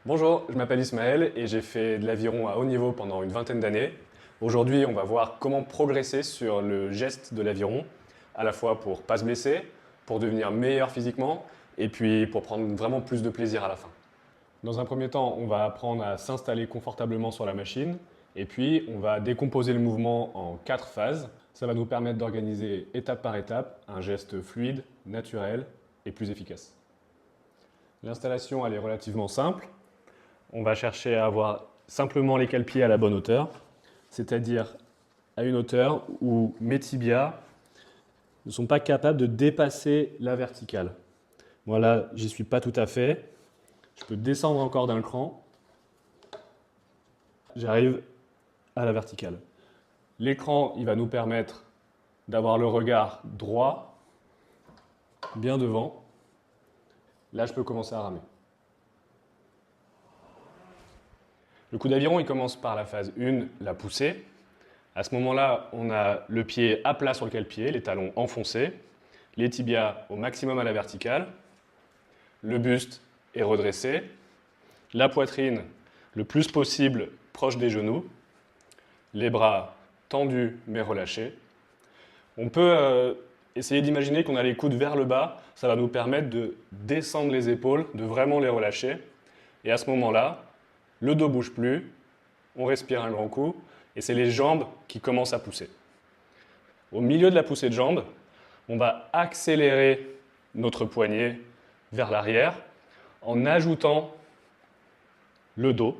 Bonjour, je m'appelle Ismaël et j'ai fait de l'aviron à haut niveau pendant une vingtaine d'années. Aujourd'hui, on va voir comment progresser sur le geste de l'aviron, à la fois pour ne pas se blesser, pour devenir meilleur physiquement et puis pour prendre vraiment plus de plaisir à la fin. Dans un premier temps, on va apprendre à s'installer confortablement sur la machine et puis on va décomposer le mouvement en 4 phases. Ça va nous permettre d'organiser étape par étape un geste fluide, naturel et plus efficace. L'installation elle est relativement simple. On va chercher à avoir simplement les cale-pieds à la bonne hauteur, c'est-à-dire à une hauteur où mes tibias ne sont pas capables de dépasser la verticale. Moi là, j'y suis pas tout à fait. Je peux descendre encore d'un cran. J'arrive à la verticale. L'écran, il va nous permettre d'avoir le regard droit, bien devant. Là, je peux commencer à ramer. Le coup d'aviron, il commence par la phase 1, la poussée. À ce moment-là, on a le pied à plat sur le cale-pied, les talons enfoncés, les tibias au maximum à la verticale, le buste est redressé, la poitrine le plus possible proche des genoux, les bras tendus mais relâchés. On peut essayer d'imaginer qu'on a les coudes vers le bas, ça va nous permettre de descendre les épaules, de vraiment les relâcher. Et à ce moment-là, le dos ne bouge plus, on respire un grand coup, et c'est les jambes qui commencent à pousser. Au milieu de la poussée de jambes, on va accélérer notre poignet vers l'arrière en ajoutant le dos,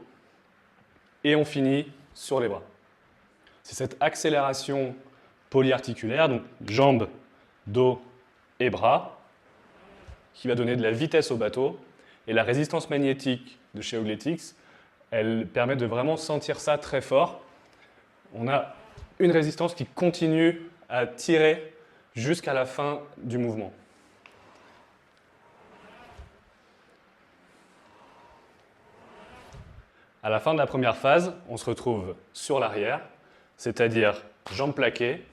et on finit sur les bras. C'est cette accélération polyarticulaire, donc jambes, dos et bras, qui va donner de la vitesse au bateau, et la résistance magnétique de chez Ogletics, elle permet de vraiment sentir ça très fort. On a une résistance qui continue à tirer jusqu'à la fin du mouvement. À la fin de la première phase, on se retrouve sur l'arrière, c'est-à-dire jambes plaquées,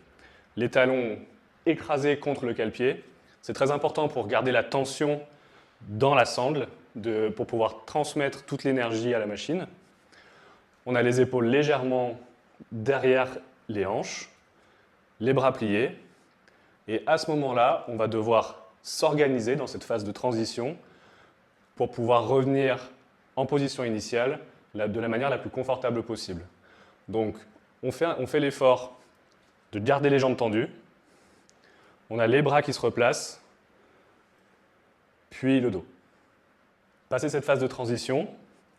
les talons écrasés contre le cale-pied. C'est très important pour garder la tension dans la sangle, pour pouvoir transmettre toute l'énergie à la machine. On a les épaules légèrement derrière les hanches, les bras pliés, et à ce moment-là, on va devoir s'organiser dans cette phase de transition pour pouvoir revenir en position initiale de la manière la plus confortable possible. Donc, on fait l'effort de garder les jambes tendues, on a les bras qui se replacent, puis le dos. Passé cette phase de transition,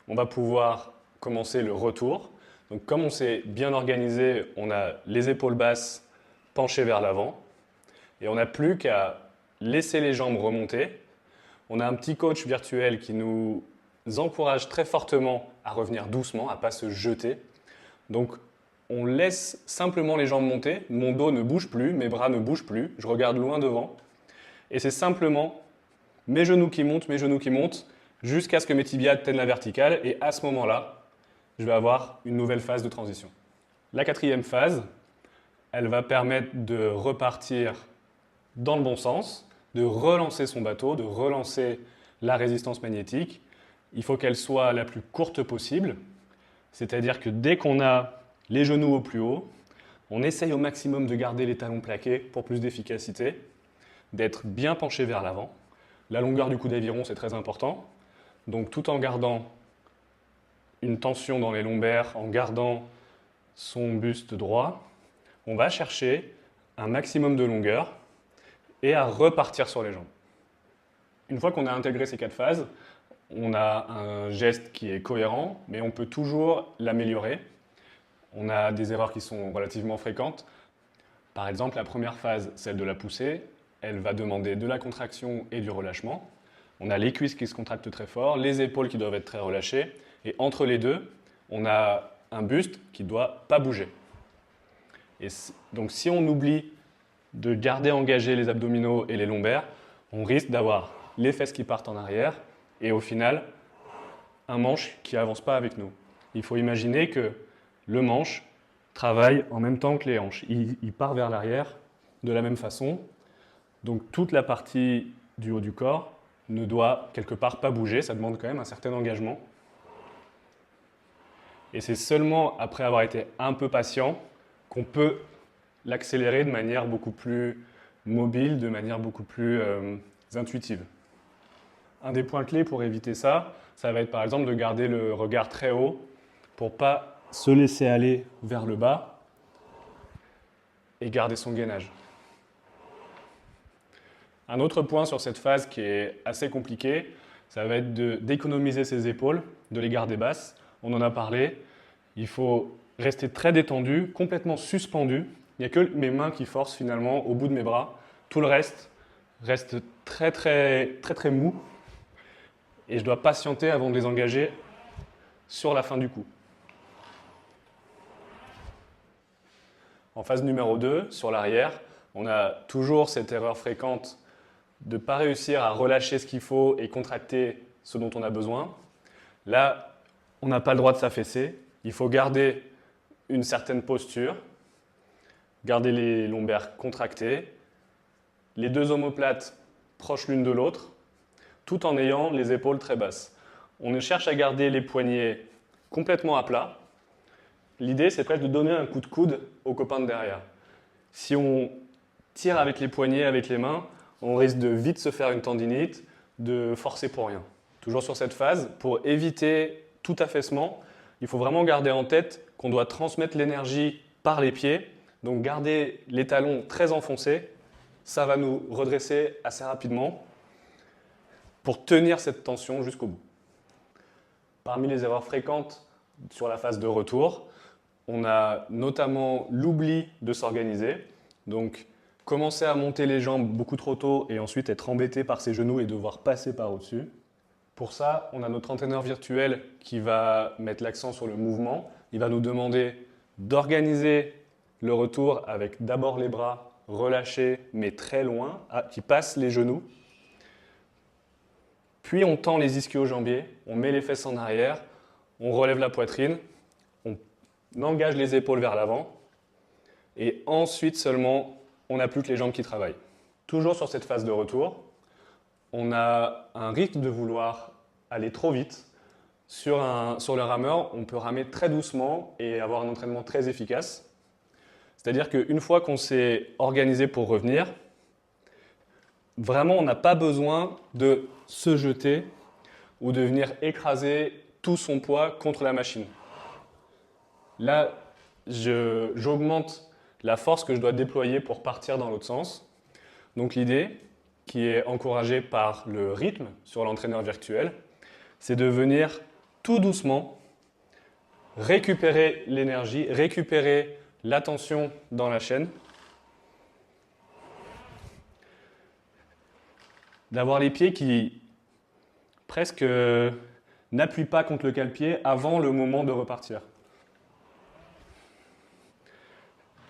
on va pouvoir commencer le retour. Donc, comme on s'est bien organisé, on a les épaules basses penchées vers l'avant et on n'a plus qu'à laisser les jambes remonter. On a un petit coach virtuel qui nous encourage très fortement à revenir doucement, à ne pas se jeter. Donc, on laisse simplement les jambes monter. Mon dos ne bouge plus, mes bras ne bougent plus. Je regarde loin devant. Et c'est simplement mes genoux qui montent, jusqu'à ce que mes tibias atteignent la verticale. Et à ce moment-là, je vais avoir une nouvelle phase de transition. La quatrième phase, elle va permettre de repartir dans le bon sens, de relancer son bateau, de relancer la résistance magnétique. Il faut qu'elle soit la plus courte possible, c'est-à-dire que dès qu'on a les genoux au plus haut, on essaye au maximum de garder les talons plaqués pour plus d'efficacité, d'être bien penché vers l'avant. La longueur du coup d'aviron, c'est très important. Donc tout en gardant une tension dans les lombaires, en gardant son buste droit, on va chercher un maximum de longueur et à repartir sur les jambes. Une fois qu'on a intégré ces 4 phases, on a un geste qui est cohérent, mais on peut toujours l'améliorer. On a des erreurs qui sont relativement fréquentes. Par exemple, la première phase, celle de la poussée, elle va demander de la contraction et du relâchement. On a les cuisses qui se contractent très fort, les épaules qui doivent être très relâchées, et entre les deux, on a un buste qui ne doit pas bouger. Et donc si on oublie de garder engagés les abdominaux et les lombaires, on risque d'avoir les fesses qui partent en arrière et au final, un manche qui n'avance pas avec nous. Il faut imaginer que le manche travaille en même temps que les hanches. Il part vers l'arrière de la même façon. Donc toute la partie du haut du corps ne doit quelque part pas bouger. Ça demande quand même un certain engagement. Et c'est seulement après avoir été un peu patient qu'on peut l'accélérer de manière beaucoup plus mobile, de manière beaucoup plus intuitive. Un des points clés pour éviter ça, ça va être par exemple de garder le regard très haut pour ne pas se laisser aller vers le bas et garder son gainage. Un autre point sur cette phase qui est assez compliqué, ça va être d'économiser ses épaules, de les garder basses. On en a parlé. Il faut rester très détendu, complètement suspendu. Il n'y a que mes mains qui forcent finalement au bout de mes bras. Tout le reste très mou. Et je dois patienter avant de les engager sur la fin du coup. En phase numéro 2, sur l'arrière, on a toujours cette erreur fréquente de ne pas réussir à relâcher ce qu'il faut et contracter ce dont on a besoin. Là, on n'a pas le droit de s'affaisser. Il faut garder une certaine posture, garder les lombaires contractés, les deux omoplates proches l'une de l'autre, tout en ayant les épaules très basses. On cherche à garder les poignets complètement à plat. L'idée, c'est presque de donner un coup de coude au copain de derrière. Si on tire avec les poignets, avec les mains, on risque de vite se faire une tendinite, de forcer pour rien. Toujours sur cette phase, pour éviter tout affaissement, il faut vraiment garder en tête qu'on doit transmettre l'énergie par les pieds. Donc garder les talons très enfoncés, ça va nous redresser assez rapidement pour tenir cette tension jusqu'au bout. Parmi les erreurs fréquentes sur la phase de retour, on a notamment l'oubli de s'organiser. Donc commencer à monter les jambes beaucoup trop tôt et ensuite être embêté par ses genoux et devoir passer par au-dessus. Pour ça, on a notre entraîneur virtuel qui va mettre l'accent sur le mouvement. Il va nous demander d'organiser le retour avec d'abord les bras relâchés mais très loin, qui passent les genoux. Puis on tend les ischio-jambiers, on met les fesses en arrière, on relève la poitrine, on engage les épaules vers l'avant et ensuite seulement on n'a plus que les jambes qui travaillent. Toujours sur cette phase de retour, on a un risque de vouloir aller trop vite. Sur le rameur, on peut ramer très doucement et avoir un entraînement très efficace. C'est-à-dire qu'une fois qu'on s'est organisé pour revenir, vraiment on n'a pas besoin de se jeter ou de venir écraser tout son poids contre la machine. Là, j'augmente la force que je dois déployer pour partir dans l'autre sens. Donc l'idée, qui est encouragée par le rythme sur l'entraîneur virtuel, c'est de venir tout doucement récupérer l'énergie, récupérer la tension dans la chaîne, d'avoir les pieds qui presque n'appuient pas contre le cale-pied avant le moment de repartir.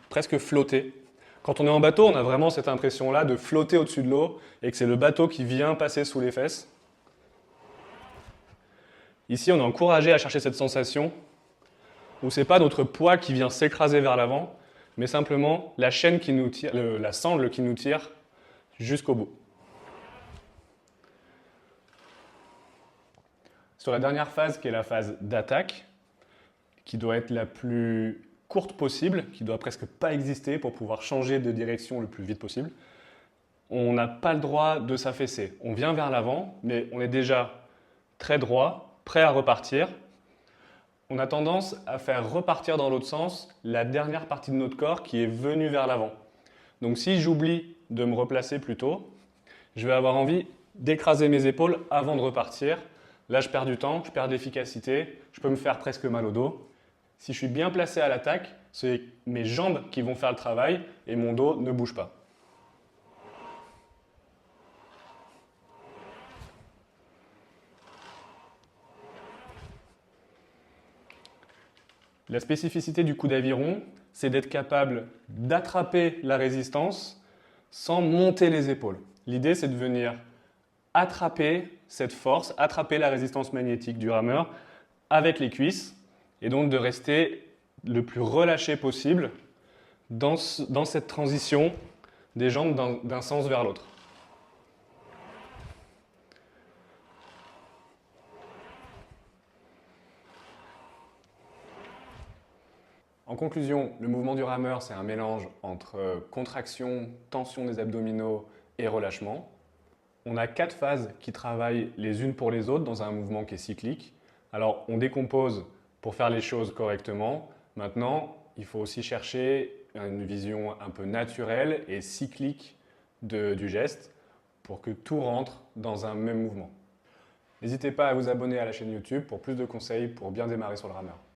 Presque flotter. Quand on est en bateau, on a vraiment cette impression-là de flotter au-dessus de l'eau et que c'est le bateau qui vient passer sous les fesses. Ici, on est encouragé à chercher cette sensation où ce n'est pas notre poids qui vient s'écraser vers l'avant, mais simplement la chaîne qui nous tire, la sangle qui nous tire jusqu'au bout. Sur la dernière phase, qui est la phase d'attaque, qui doit être la plus courte possible, qui doit presque pas exister pour pouvoir changer de direction le plus vite possible, on n'a pas le droit de s'affaisser. On vient vers l'avant, mais on est déjà très droit, prêt à repartir. On a tendance à faire repartir dans l'autre sens la dernière partie de notre corps qui est venue vers l'avant. Donc si j'oublie de me replacer plus tôt, je vais avoir envie d'écraser mes épaules avant de repartir. Là, je perds du temps, je perds d'efficacité, je peux me faire presque mal au dos. Si je suis bien placé à l'attaque, c'est mes jambes qui vont faire le travail et mon dos ne bouge pas. La spécificité du coup d'aviron, c'est d'être capable d'attraper la résistance sans monter les épaules. L'idée, c'est de venir attraper cette force, attraper la résistance magnétique du rameur avec les cuisses et donc de rester le plus relâché possible dans cette transition des jambes d'un sens vers l'autre. En conclusion, le mouvement du rameur, c'est un mélange entre contraction, tension des abdominaux et relâchement. On a 4 phases qui travaillent les unes pour les autres dans un mouvement qui est cyclique. Alors, on décompose pour faire les choses correctement. Maintenant, il faut aussi chercher une vision un peu naturelle et cyclique du geste pour que tout rentre dans un même mouvement. N'hésitez pas à vous abonner à la chaîne YouTube pour plus de conseils pour bien démarrer sur le rameur.